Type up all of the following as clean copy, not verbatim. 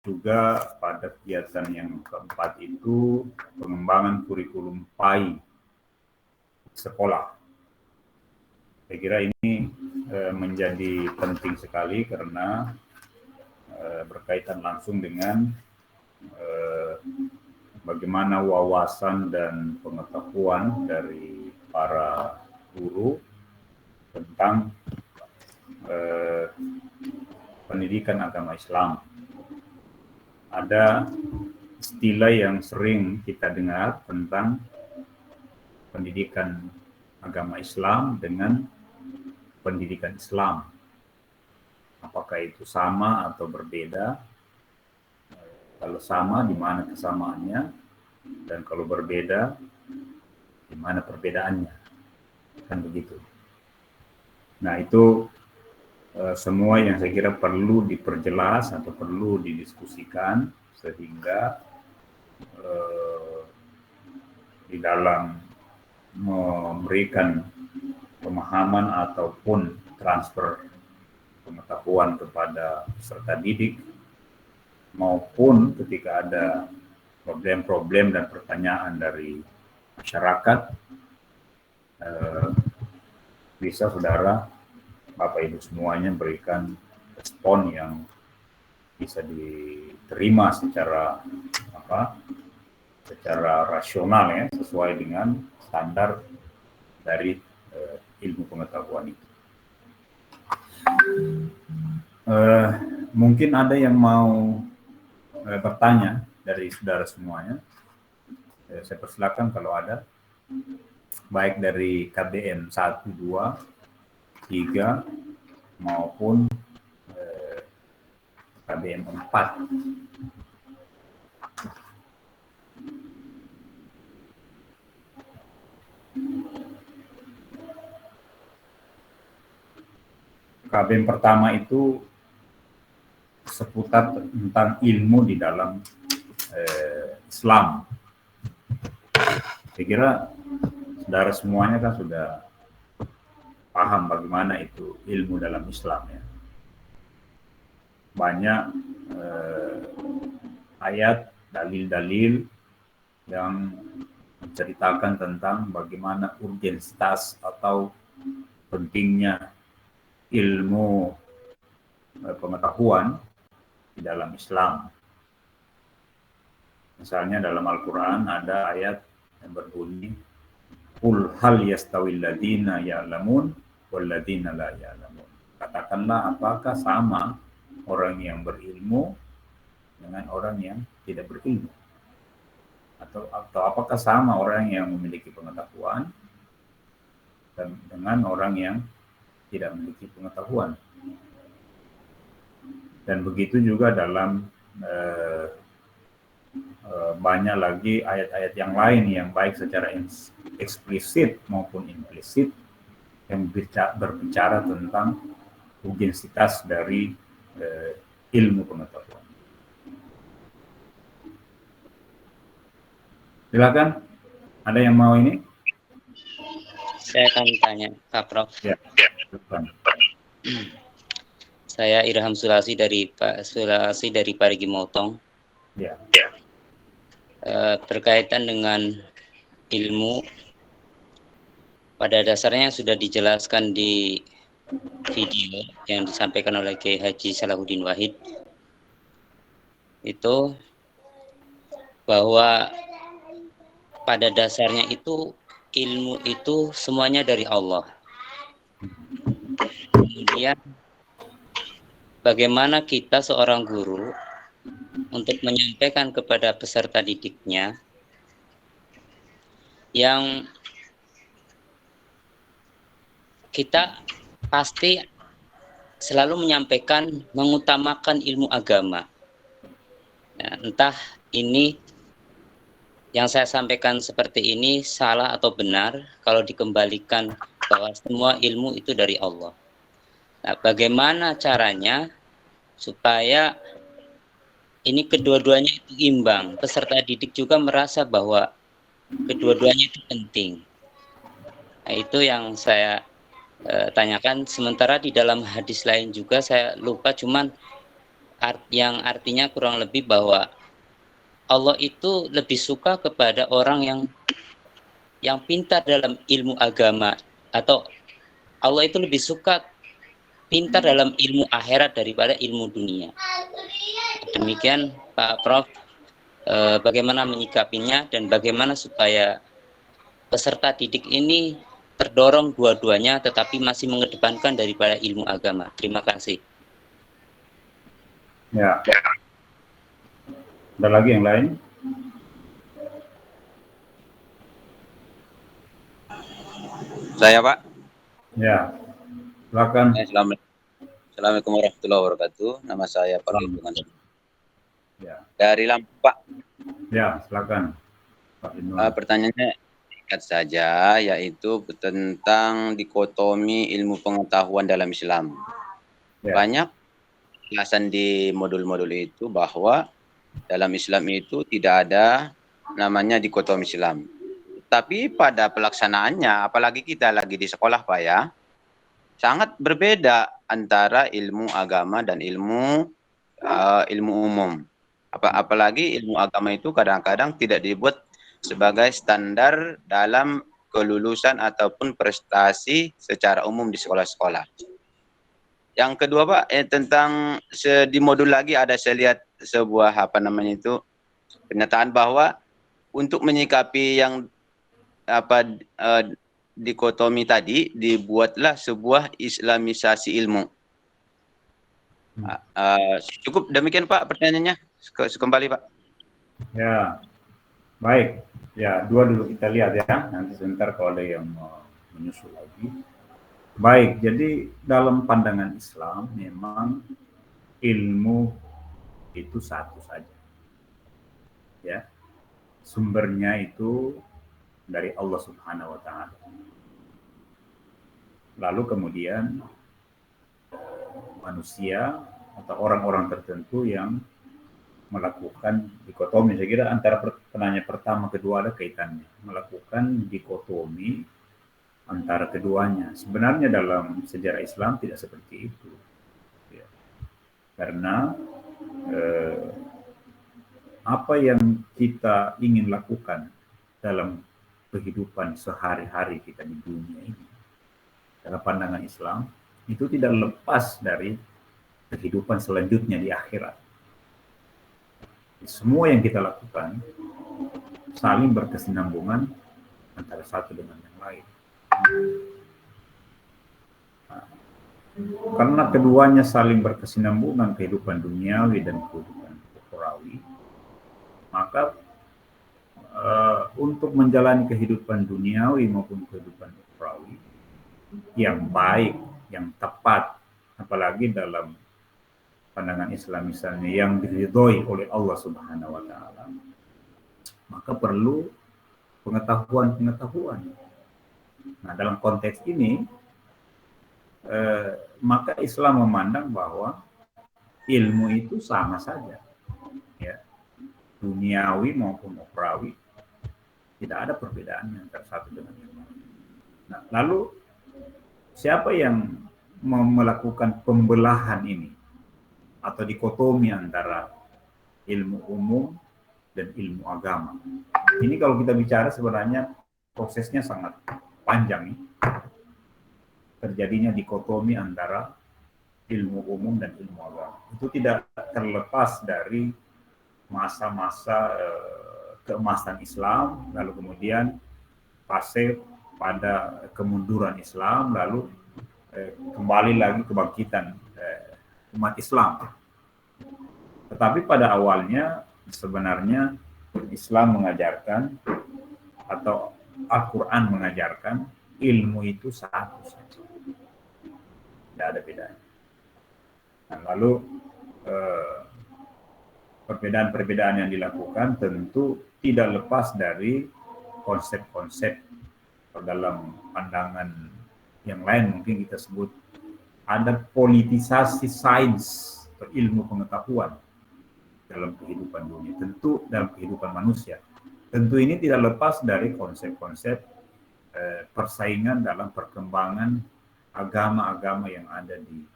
juga pada kegiatan yang keempat itu pengembangan kurikulum PAI sekolah. Saya kira ini menjadi penting sekali karena berkaitan langsung dengan bagaimana wawasan dan pengetahuan dari para guru tentang pendidikan agama Islam. Ada istilah yang sering kita dengar tentang pendidikan agama Islam dengan pendidikan Islam. Apakah itu sama atau berbeda? Kalau sama, di mana kesamaannya? Dan kalau berbeda, di mana perbedaannya? Kan begitu. Nah, itu semua yang saya kira perlu diperjelas atau perlu didiskusikan sehingga di dalam memberikan pemahaman ataupun transfer pengetahuan kepada peserta didik maupun ketika ada problem-problem dan pertanyaan dari masyarakat, bisa saudara Bapak Ibu semuanya berikan respon yang bisa diterima secara rasional ya, sesuai dengan standar dari ilmu pengetahuan itu. Mungkin ada yang mau bertanya dari saudara semuanya. Saya persilakan kalau ada, baik dari KBM 1, 2, 3 maupun KBM 4. KBM pertama itu seputar tentang ilmu di dalam Islam. Saya kira saudara semuanya kan sudah paham bagaimana itu ilmu dalam Islam ya. Banyak ayat, dalil-dalil yang menceritakan tentang bagaimana urgensitas atau pentingnya ilmu pengetahuan di dalam Islam. Misalnya dalam Al-Quran ada ayat yang berbunyi, Qul hal yastawil ladina ya'lamun wal ladina la ya'lamun. Katakanlah, apakah sama orang yang berilmu dengan orang yang tidak berilmu? Atau apakah sama orang yang memiliki pengetahuan dengan orang yang tidak memiliki pengetahuan? Dan begitu juga dalam banyak lagi ayat-ayat yang lain yang baik secara eksplisit maupun implisit yang berbicara tentang urgensitas dari ilmu pengetahuan. Silakan, ada yang mau ini? Saya akan tanya, Pak Prof. Ya, silakan. Saya Irham Sulasi dari Parigi Motong. Ya. Berkaitan dengan ilmu, pada dasarnya sudah dijelaskan di video yang disampaikan oleh Kiai Haji Salahuddin Wahid, itu bahwa pada dasarnya itu ilmu itu semuanya dari Allah. Kemudian bagaimana kita seorang guru untuk menyampaikan kepada peserta didiknya yang kita pasti selalu menyampaikan mengutamakan ilmu agama. Nah, entah ini yang saya sampaikan seperti ini salah atau benar kalau dikembalikan bahwa semua ilmu itu dari Allah. Nah, bagaimana caranya supaya ini kedua-duanya itu imbang, peserta didik juga merasa bahwa kedua-duanya itu penting. Nah, itu yang saya tanyakan. Sementara di dalam hadis lain juga saya lupa, cuman yang artinya kurang lebih bahwa Allah itu lebih suka kepada orang yang pintar dalam ilmu agama, atau Allah itu lebih suka pintar dalam ilmu akhirat daripada ilmu dunia. Demikian Pak Prof, bagaimana menyikapinya dan bagaimana supaya peserta didik ini terdorong dua-duanya tetapi masih mengedepankan daripada ilmu agama. Terima kasih. Ya. Ada lagi yang lain? Saya, Pak. Ya, silakan. Assalamualaikum warahmatullahi wabarakatuh. Nama saya Pak Lindungan. Ya. Dari Lampung, Pak. Ya, silakan. Pak Lindungan. Pertanyaannya singkat saja, yaitu tentang dikotomi ilmu pengetahuan dalam Islam. Ya. Banyak penjelasan di modul-modul itu bahwa dalam Islam itu tidak ada namanya dikotomi Islam. Tapi pada pelaksanaannya, apalagi kita lagi di sekolah, Pak ya, sangat berbeda antara ilmu agama dan ilmu umum. Apalagi ilmu agama itu kadang-kadang tidak dibuat sebagai standar dalam kelulusan ataupun prestasi secara umum di sekolah-sekolah. Yang kedua, Pak, tentang di modul lagi ada saya lihat sebuah pernyataan bahwa untuk menyikapi yang dikotomi tadi, dibuatlah sebuah islamisasi ilmu. Cukup demikian, Pak, pertanyaannya. Kembali, Pak. Ya, baik. Ya, dua dulu kita lihat ya. Nanti sebentar kalau ada yang mau menyusul lagi. Baik, jadi dalam pandangan Islam memang ilmu itu satu saja. Ya, sumbernya itu dari Allah Subhanahu wa Ta'ala. Lalu kemudian manusia atau orang-orang tertentu yang melakukan dikotomi. Saya kira antara penanya pertama kedua ada kaitannya. Melakukan dikotomi antara keduanya. Sebenarnya dalam sejarah Islam tidak seperti itu. Ya. Karena apa yang kita ingin lakukan dalam kehidupan sehari-hari kita di dunia ini, dalam pandangan Islam, itu tidak lepas dari kehidupan selanjutnya di akhirat. Semua yang kita lakukan saling berkesinambungan antara satu dengan yang lain. Nah, karena keduanya saling berkesinambungan, kehidupan duniawi dan kehidupan ukhrawi, maka untuk menjalani kehidupan duniawi maupun kehidupan ukhrawi yang baik, yang tepat, apalagi dalam pandangan Islam misalnya yang diridhoi oleh Allah Subhanahu wa Ta'ala, maka perlu pengetahuan. Nah, dalam konteks ini maka Islam memandang bahwa ilmu itu sama saja, ya, duniawi maupun ukhrawi, tidak ada perbedaannya antara satu dengan yang lain. Nah, lalu siapa yang melakukan pembelahan ini atau dikotomi antara ilmu umum dan ilmu agama? Ini kalau kita bicara sebenarnya prosesnya sangat panjang, terjadinya dikotomi antara ilmu umum dan ilmu agama. Itu tidak terlepas dari masa-masa keemasan Islam, lalu kemudian fase pada kemunduran Islam, lalu kembali lagi kebangkitan umat Islam. Tetapi pada awalnya sebenarnya Islam mengajarkan atau Al-Quran mengajarkan ilmu itu satu saja, tidak ada bedanya. Nah, lalu perbedaan-perbedaan yang dilakukan tentu tidak lepas dari konsep-konsep dalam pandangan yang lain. Mungkin kita sebut ada politisasi sains atau ilmu pengetahuan dalam kehidupan dunia, tentu dalam kehidupan manusia. Tentu ini tidak lepas dari konsep-konsep persaingan dalam perkembangan agama-agama yang ada di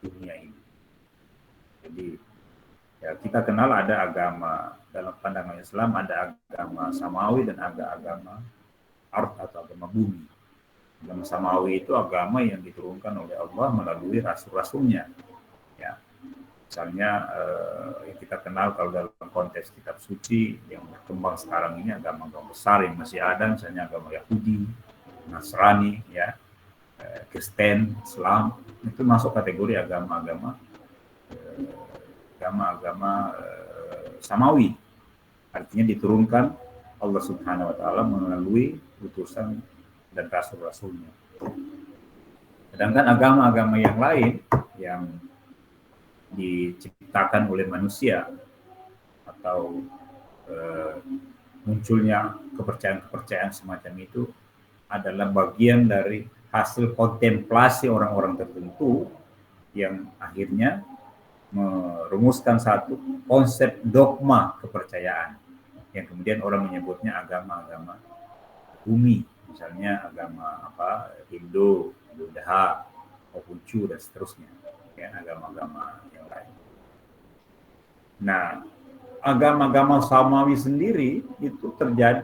dunia ini. Jadi ya kita kenal ada agama dalam pandangan Islam, ada agama samawi dan ada agama ard atau agama bumi. Agama samawi itu agama yang diturunkan oleh Allah melalui rasul-rasulnya. Ya, misalnya yang kita kenal kalau dalam konteks kitab suci yang berkembang sekarang ini agama-agama besar yang masih ada, misalnya agama Yahudi, Nasrani, ya, Kristen, Islam, itu masuk kategori agama-agama samawi. Artinya diturunkan Allah Subhanahu wa taala melalui utusan dan rasul-rasulnya. Sedangkan agama-agama yang lain yang diciptakan oleh manusia atau munculnya kepercayaan-kepercayaan semacam itu adalah bagian dari hasil kontemplasi orang-orang tertentu yang akhirnya merumuskan satu konsep dogma kepercayaan yang kemudian orang menyebutnya agama-agama bumi, misalnya agama Hindu, Buddha, Konghucu dan seterusnya, ya, agama-agama yang lain. Nah, agama-agama samawi sendiri itu terjadi